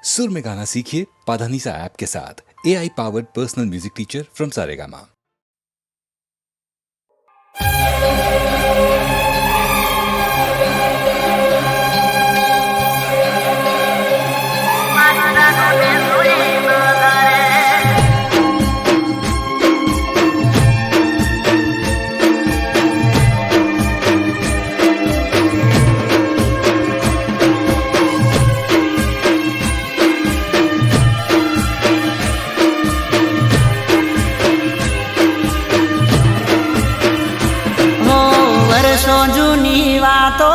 सुर में गाना सीखिए पाधानीसा ऐप के साथ। AI powered personal music teacher from Saregama. વર્ષો જૂની વાતો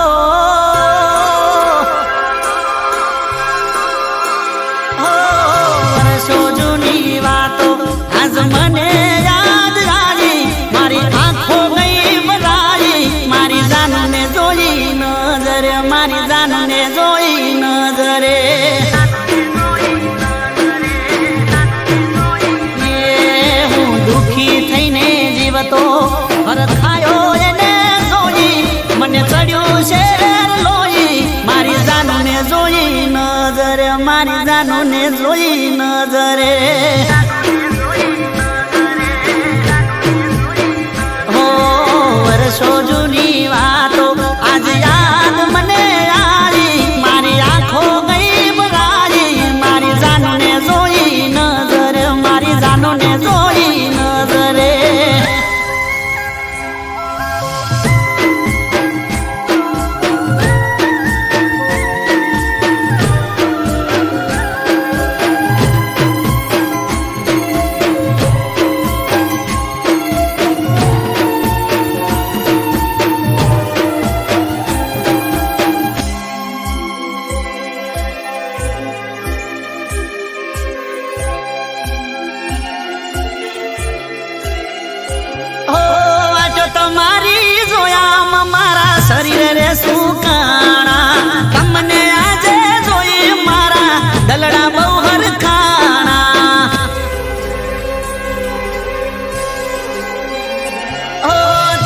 વર્ષો જૂની વાતો આજ મને યાદ આવી મારી આંખો ગઈ બધાઈ મારી જાનને જોઈ નજરે મારી જાનને જોઈ નજરે હું દુખી થઈને જીવતો હરખાયો મને ચડ્યું છે લોહી મારી જાનને જોઈ નજરે મારી જાનને જોઈ નજરે હો વર્ષો જૂની વાતો આજ યાદ મને આવી મારી આંખો ગઈ બરાઈ મારી જાનને જોઈ નજરે મારી જાનને જોઈ નજરે તમારી જોયા મારા શરીર રે સુકાણા તમને આજે જોઈ મારા દલડા બહુ હરખાણા ઓ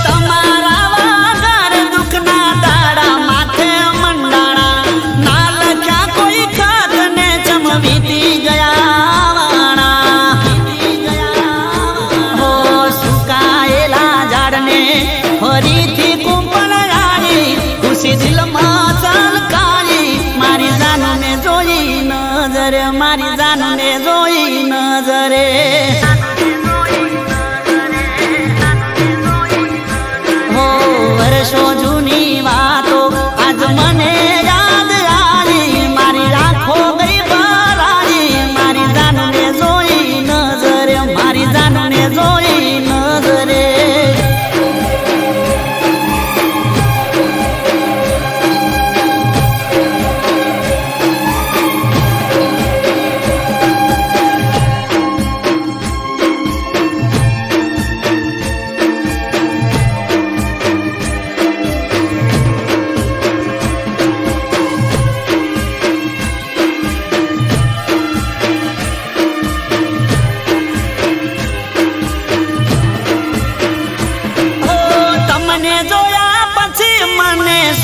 તમારા વાગર દુખના દાડા માથે મંડાણા ના લખ્યા કોઈ ખાત ને ચમવીતી ગયા વાણા હો સુકાયેલા ઝાડને ફરીથી કુંપણ આવી ખુશી દિલમાં ચલકાઈ મારી જાનને જોઈ નજરે મારી જાનને જોઈ નજરે હો વર્ષો જૂની વાતો આજ મને યાદ આવી મારી આંખો ગઈ બરાઈ મારી જાનને જોઈ નજરે મારી જાનને જોઈ નજરે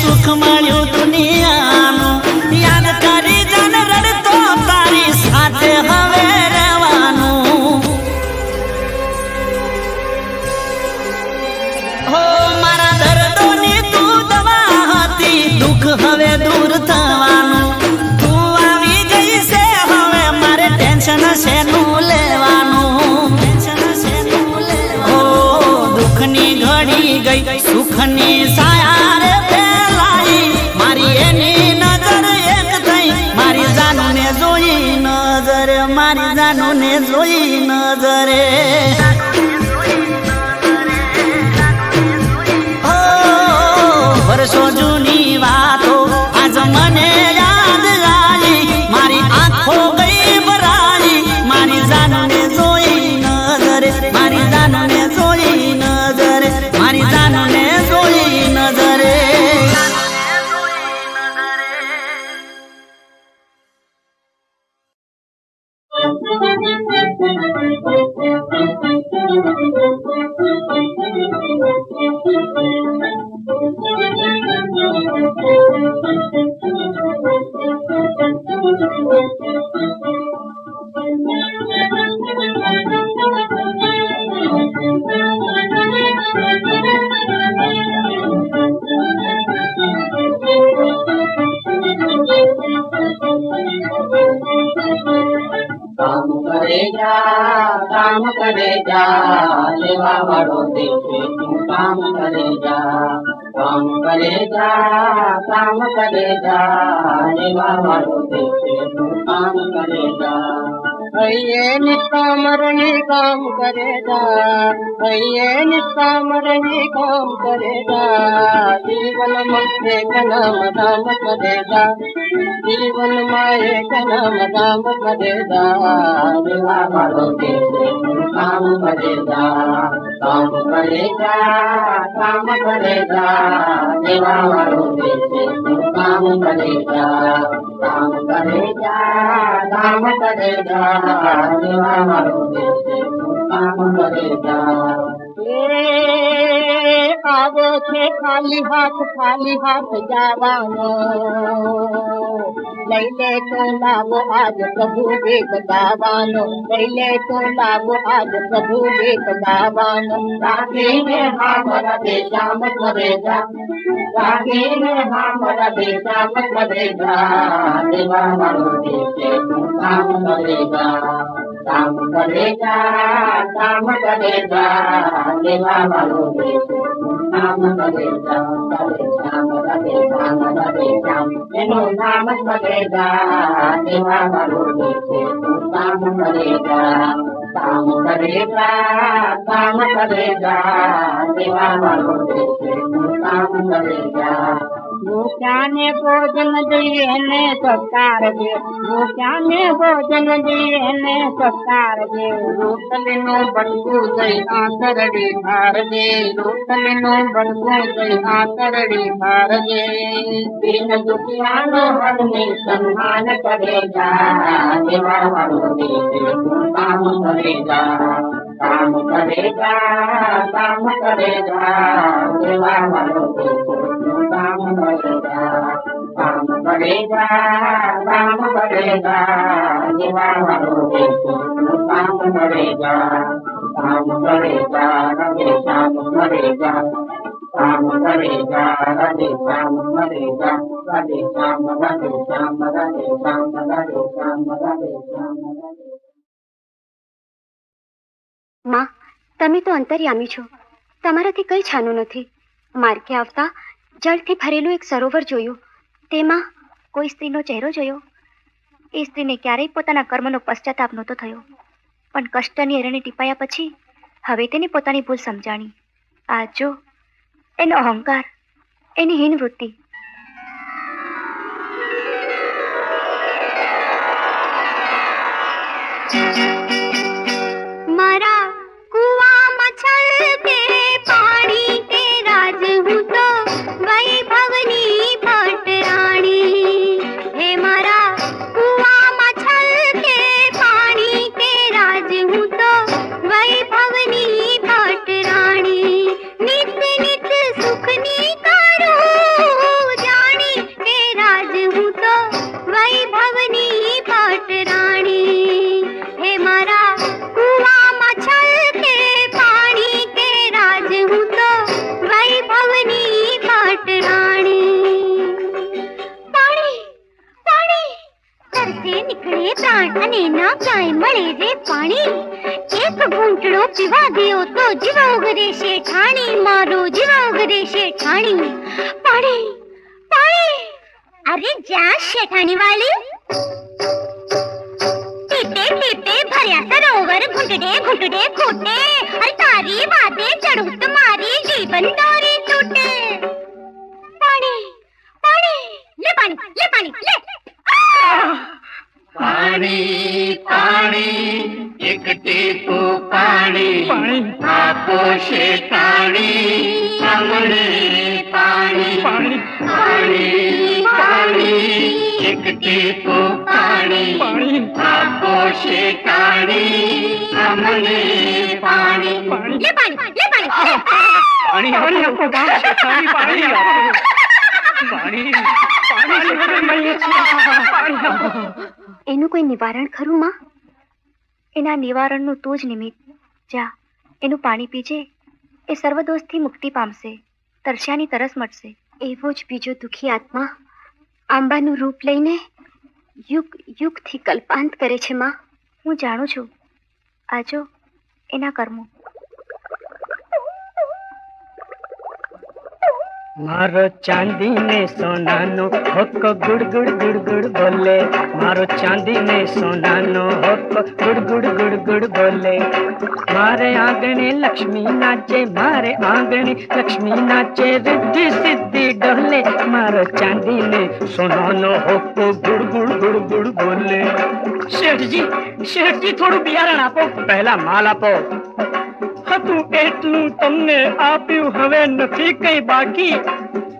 સુખ મળ્યું દુનિયાનું યાદ કરી જન રડતો તારી સાથે હવે રહેવાનું હો મારા દર્દોની તું દવા હતી દુઃખ હવે દૂર થવાનું તું આવી ગઈ છે હવે મારે ટેન્શન શેનું લેવાનું હો દુઃખની ઘડી ગઈ સુખની સાયા રે મારી એની નજર એક થઈ મારી જાનને જોઈ નજરે મારી જાનને જોઈ નજરે ઓ વર્ષો જૂની વાતો આજ મને યાદ આવી મારી આંખો ગઈ બરાઈ મારી જાનને જોઈ નજરે મારી જાનને જોઈ નજરે મારી જાનને જોઈ નજરે काम करेगा सेवा वालों देखे तू काम करेगा काम करेगा काम करेगा सेवा वालों देखे तू काम करेगा भैये निष्कामरणी काम करेगा भैये निष्कामरणी काम करेगा जीवन में एक नाम दाम करेगा जीवन में एक नाम दाम करेगा सेवा वालों देखे तू काम करेगा काम करेगा काम करेगा सेवा वालों देखे तू काम करेगा काम करेगा काम करेगा सेवा वालों देखे तू काम करेगा आवो छे खाली हाथ जावानो लैले तो लावो आज प्रभु देख दावानो लैले तो लावो आज प्रभु देख दावानो राखी में हमारा देशा मत मरेगा राखी में हमारा देशा मत मरेगा सेवा वालों देखे तू काम करेगा काम करेगा काम करेगा सेवा वालों देखे तू काम करेगा एनो नाम करेगा सेवा वालों देखे तू काम करेगा काम करेगा काम करेगा सेवा वालों देखे तू काम करेगा भूख्याने भोजन दिए ने सत्कार दे भूख्याने भोजन दिए ने सत्कार दे रोटलीनो बड़कू दई आंतरड़ी धार दे रोटलीनो बड़कू दई आंतरड़ी धार दे दीन दुखियानो हरने सम्मान करेगा सेवा वालों देखे तू काम करेगा काम करेगा काम करेगा सेवा वालों देखे तू काम करेगा काम करेगा काम करेगा सेवा वालों देखे तू काम करेगा काम करेगा रवि श्याम करेगा काम करेगा रवि श्याम करेगा रवि श्याम रवि श्याम रवि श्याम रवि श्याम रवि श्याम માં તમે તો અંતર્યામી છો તમારાથી કંઈ છાનું નથી માર્ગે આવતા જળથી ભરેલું એક સરોવર જોયું તેમાં કોઈ સ્ત્રીનો ચહેરો જોયો એ સ્ત્રીને ક્યારેય પોતાના કર્મનો પશ્ચાતાપ નહોતો થયો પણ કષ્ટની એરણે ટીપાયા પછી હવે તેને પોતાની ભૂલ સમજાણી આ જો એનો અહંકાર એની હીન વૃત્તિ મારા કુવામાં છલકે પાણી કે રાજ હું તો વૈભવની ભટરાણી હે મારા કુવામાં છલકે પાણી કે રાજ હું તો વૈભવની ભટરાણી નિત નિત સુખની કરું જાણી કે રાજ હું તો વૈભવની ભટરાણી હે મારા નીકળે પ્રાણ અને ના ક્યાંય મળે રે પાણી એક ઘૂંટડો પીવા ગયો તો જીવ ઉગરે છે ઠાણી મારો જીવ ઉગરે છે ઠાણી પાણી પાણી અરે જા શેઠાણી વાળી ટીપે ટીપે ભર્યા સરોવર ઘૂંટડે ઘૂંટડે ખૂટે અરે તારી વાતે ચડું તો મારી જીવન દોરી તૂટે પાણી પાણી લે પાણી લે પાણી પાણી એક ટીપું પાણી આપો શેઠાણી અમને પાણી પાણી પાણી એક ટીપું પાણી આપો શેઠાણી અમને પાણી લે પાણી પાણી પાણી આપો પાણી પાણી આપો પાણી પાણી એનું કોઈ નિવારણ ખરું માં? એના નિવારણનું તું જ નિમિત્ત. જા, એનું પાણી પીજે. એ સર્વદોષથી મુક્તિ પામશે, તરસ્યાની તરસ મટશે. એવો જ બીજો દુઃખી આત્મા આંબાનું રૂપ લઈને યુગ યુગથી કલ્પાંત કરે છે માં. હું જાણું છું. આજો એના કર્મો. મારો ચાંદી ને સોનાનો હોકો ગુડ ગુડ ગુડ ગુડ બોલે. મારો ચાંદી ને સોનાનો હોકો ગુડ ગુડ ગુડ ગુડ બોલે. મારે આંગણે લક્ષ્મી નાચે, મારે આંગણે લક્ષ્મી નાચે, રિદ્ધિ સિદ્ધિ ડોલે. મારો ચાંદી ને સોનાનો હોકો ગુડ ગુડ ગુડ ગુડ બોલે. શેઠજી થોડું બિયારણ આપો. પહેલા માલ આપો. હતું એટલું તમને આપ્યું, હવે નથી કઈ બાકી.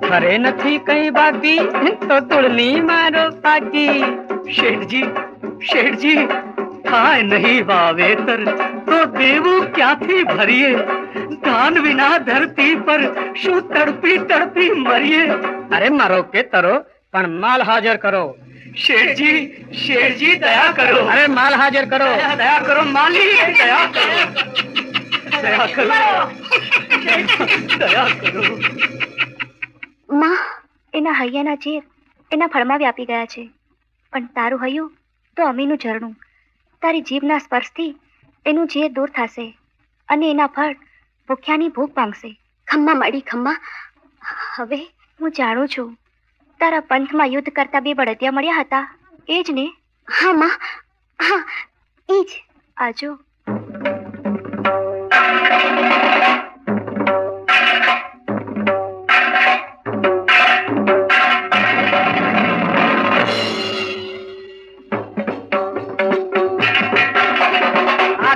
ખરે નથી કઈ બાકી તો તુળની મારો પાકી. શેઠજી થાય નહીં વાવેતર તો દેવું ક્યાંથી ભરીએ? ધાન વિના ધરતી પર શું તડપી તડપી મરીએ? અરે મારો કે તરો, પણ માલ હાજર કરો. શેઠજી દયા કરો. અરે માલ હાજર કરો. દયા કરો માલી, દયા કરો. દયા કરો, દયા કરો. માં, એના હૈયાના ઝેર એના ફળમાં વ્યાપી ગયા છે. પણ તારું હૈયું તો અમીનું ઝરણું. તારી જીભના સ્પર્શથી એનું ઝેર દૂર થશે અને એના ફળ ભૂખ્યાની ભૂખ ભાંગશે. ખમ્મા માડી ખમ્મા. હવે હું જાણું છું, તારા પંથમાં યુદ્ધ કરતા બે બળદિયા મળ્યા હતા, એ જ ને? હા માં, હા એ જ. આજો.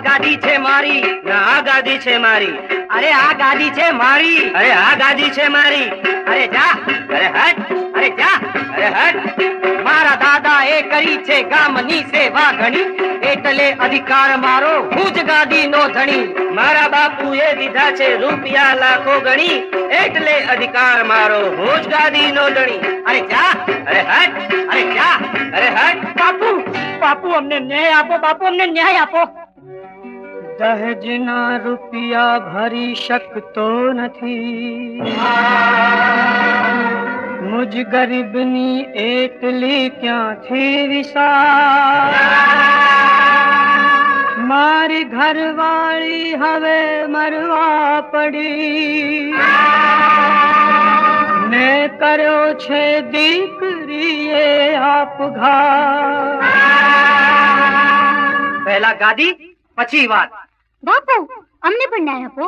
ગાદી છે મારી, આ ગાદી છે મારી. અરે આ ગાદી છે મારી, અરે આ ગાદી છે મારી. અરે જા, અરે હટ, અરે જા, અરે હટ. મારા દાદા એ કરી છે ગામની સેવા ઘણી, એટલે અધિકાર મારો હું જ ગાદીનો ધણી. મારા બાપુએ દીધા છે રૂપિયા લાખો ગણી, એટલે અધિકાર મારો હું જ ગાદીનો ધણી. અરે જા, અરે હટ, અરે જા, અરે હટ. બાપુ અમને ન્યાય આપો, બાપુ અમને ન્યાય આપો. દહેજના રૂપિયા ભરી શકતો નથી, મુજ ગરીબની એટલી ક્યાંથી વિસા. મારી ઘરવાળી હવે મરવા પડી, ને કર્યો છે દીકરીએ આપઘાત. પહેલા ગાદી પછી વાત. બાપુ, અમને પણ ન્યાય આપો.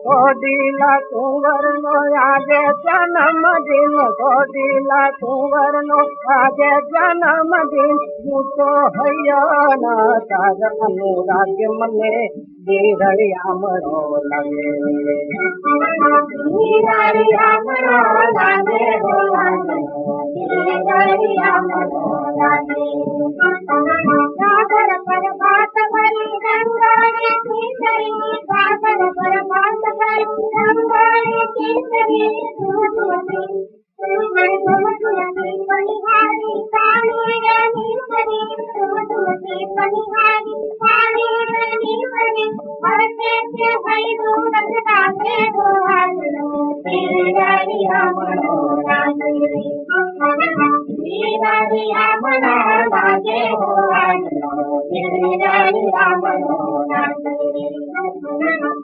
કોડીલા કુંવરનો આજે જન્મદિન, કોડીલા કુંવરનો આજે જન્મદિન. હું તો હૈયાના તાર અનુરાગ મને દેરળિયામણો લાગે. સાગર પર બાત ભરી રંગોળી, સાગર પર બાત ભરી રંગોળી.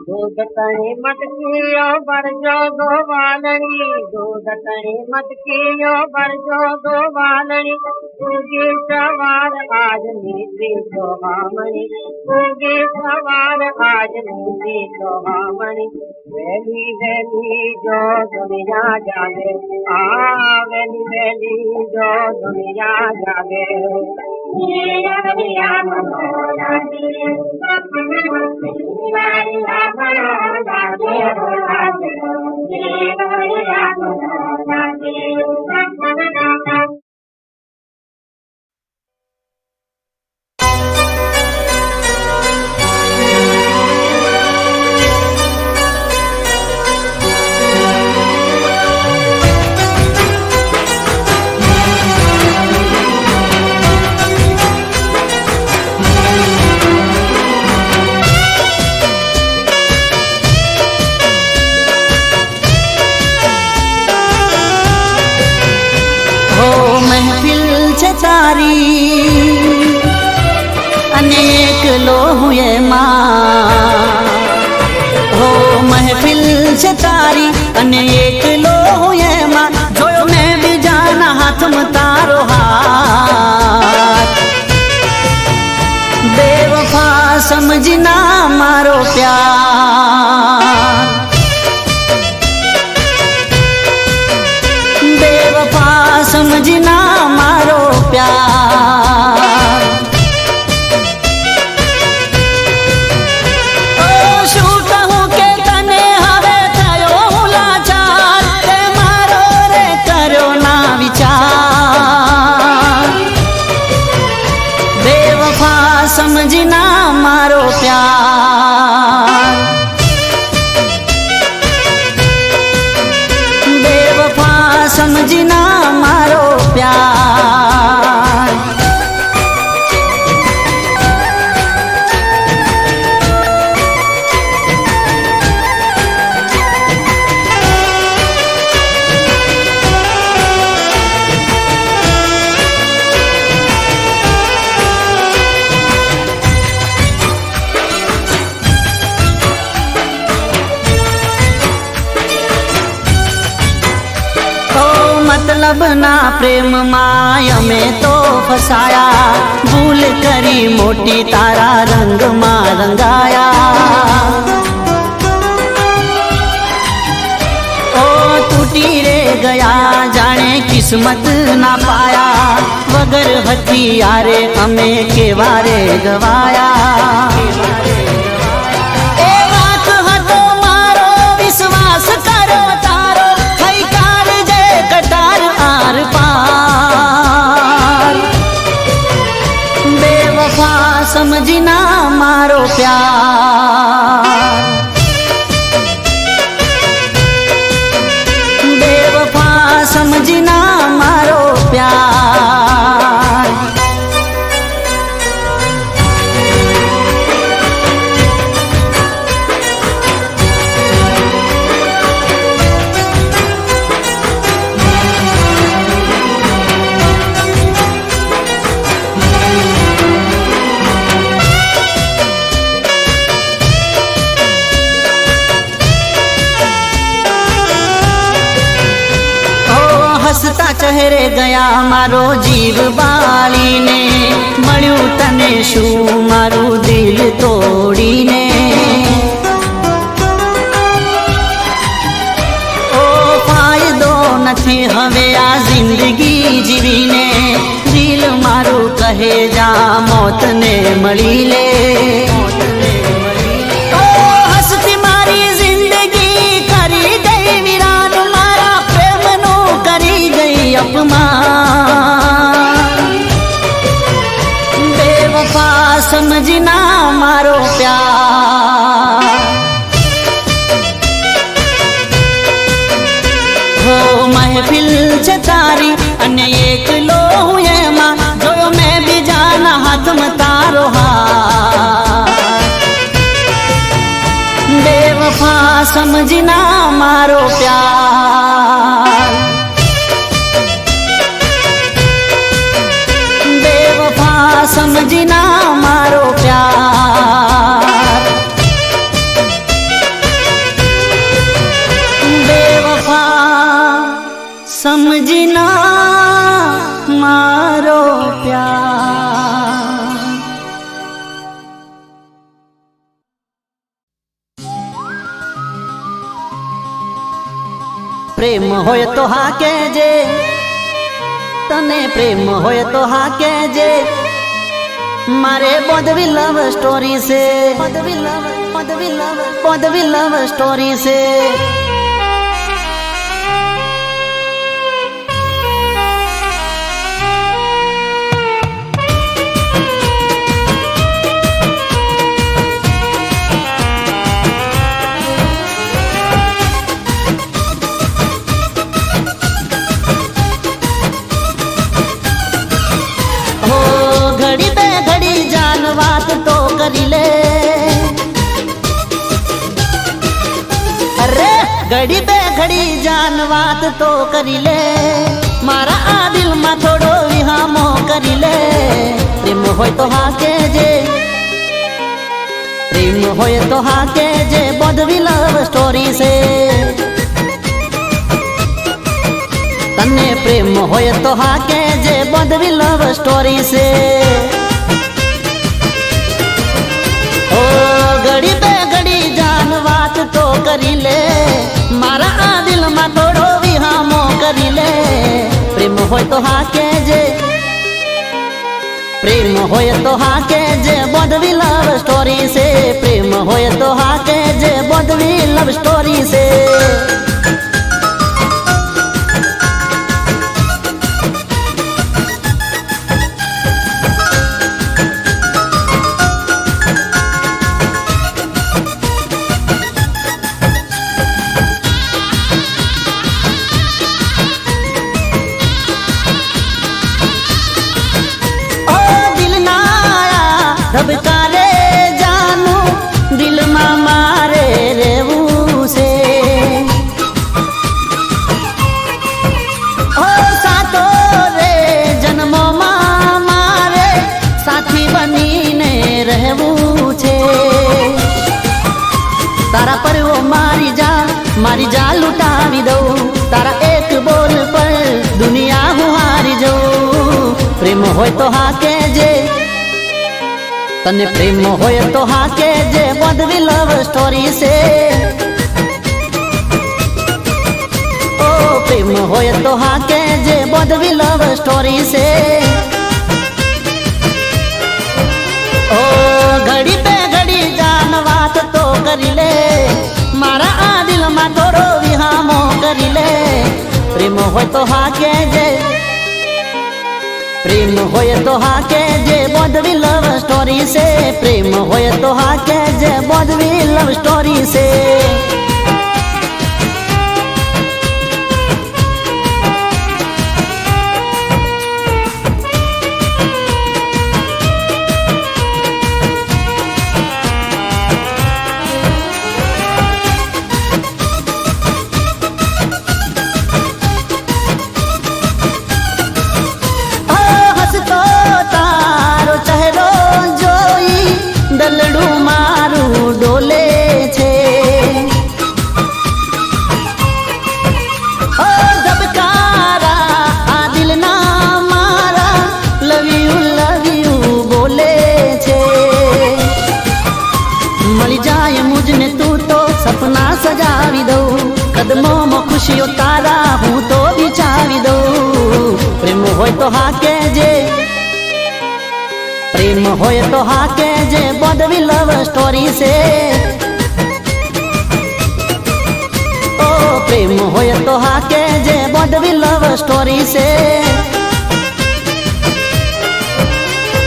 दूध तणी मटकियो बरजो दो वालणी, दूध तणी मटकियो बरजो दो वालणी, उगी सवार आज नीति सोहामणी, उगी सवार आज नीति सोहामणी, वेली वेली जो दुनिया जागे, वेली वेली जो दुनिया जागे। अनेक लो हुए माँ हो महफिल से तारी अनेक लो हुए माँ जोयो मैं भी जाना हाथ में तारो हाथ बेवफा समझना मारो प्यार बेवफा समझना मारो प्यार समझना मारो प्यार बेवफा समझना मारो प्यार मतलब ना प्रेम माया में तो फसाया भूल करी मोटी तारा रंग मां रंगाया ओ टूटी रे गया जाने किस्मत ना पाया वगर हथियारे हमें के वारे गवाया ए वाक हतो मारो विश्वास करो तारो हई कार जे कटार आर पार बेवफा समझना मारो प्यार बेवफा समझना मारो प्यार हसता चेहरे गया मारो जीव बाली ने मळ्यु तने शू मारू दिल तोड़ी ने ओ फायदो नथी हवे आ जिंदगी जीवीने दिल मारू कहे जा मौत ने मળી ले ओ हसती मारी जिंदगी करी गई वीरान मारा प्रेमनो करी गई अपमान बेवफा समझना मारो प्यार हो महफिल छे तारी अने एक लो हुए मां जो मैं भी जाना हाथ તારો હાર બેવફા સમજી ના મારો પ્યાર બેવફા સમજી ના મારો પ્યાર બેવફા સમજી ના મારો પ્યાર પ્રેમ હોય તો હા કહેજે તને પ્રેમ હોય તો હા કહેજે મારે બોધવી લવ સ્ટોરી છે બોધવી લવ સ્ટોરી છે કરી લે અરે ઘડી બે ઘડી જાન વાત તો કરી લે મારા આ દિલમાં થોડો વિહામો કરી લે પ્રેમ હોય તો હા કહેજે પ્રેમ હોય તો હા કહેજે બોધવી લવ સ્ટોરી છે તને પ્રેમ હોય તો હા કહેજે બોધવી લવ સ્ટોરી છે ઘડી બે ઘડી જાન વાત તો કરી લે મારા આ દિલમાં થોડો વિહામો કરી લે પ્રેમ હોય તો હા કહેજે પ્રેમ હોય તો હા કહેજે બોધવી લવ સ્ટોરી છે પ્રેમ હોય તો હા કહેજે બોધવી લવ સ્ટોરી છે ધબકારે જાનું દિલમાં મારે રહેવું છે ઓ સાતો રે જન્મોમાં મારે સાથી બનીને રહેવું છે તારા પર ઓ મારી જા લૂંટાવી દઉં તારા એક બોલ પર દુનિયા હું હારી જઉં પ્રેમ હોય તો હા કહેજે તને પ્રેમ હોય તો હા કહેજે બોધવી લવ સ્ટોરી છે ઓ પ્રેમ હોય તો હા કહેજે બોધવી લવ સ્ટોરી છે ઓ ઘડી બે ઘડી જાન વાત તો કરી લે મારા આ દિલમાં થોડો વિહામો કરી લે પ્રેમ હોય તો હા કહેજે પ્રેમ હોય તો હા કહેજે બોધવી લવ સ્ટોરી છે પ્રેમ હોય તો હા કહેજે બોધવી લવ સ્ટોરી છે દલડું મારું ડોલે છે ઓ ધબકારા આ દિલના મારા લવ યુ બોલે છે મળી જાય મુજને તું તો સપના સજાવી દઉં કદમોમાં ખુશીઓ તારા હું તો બિછાવી દઉં પ્રેમ હોય તો હા કહેજે પ્રેમ હોય તો હા કહેજે બોધવી લવ સ્ટોરી છે ઓ પ્રેમ હોય તો હા કહેજે બોધવી લવ સ્ટોરી છે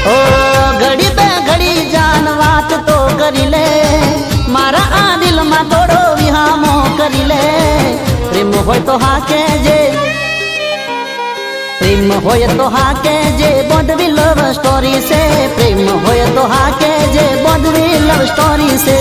ઓ ઘડી બે ઘડી જાન વાત તો કરી લે મારા આ દિલમાં થોડો વિહામો કરી લે પ્રેમ હોય તો હા કહેજે प्रेम होय तो हाँ के जे बॉन्डवी लव स्टोरी से, प्रेम होय तो हाँ के जे बॉन्डवी लव स्टोरी से।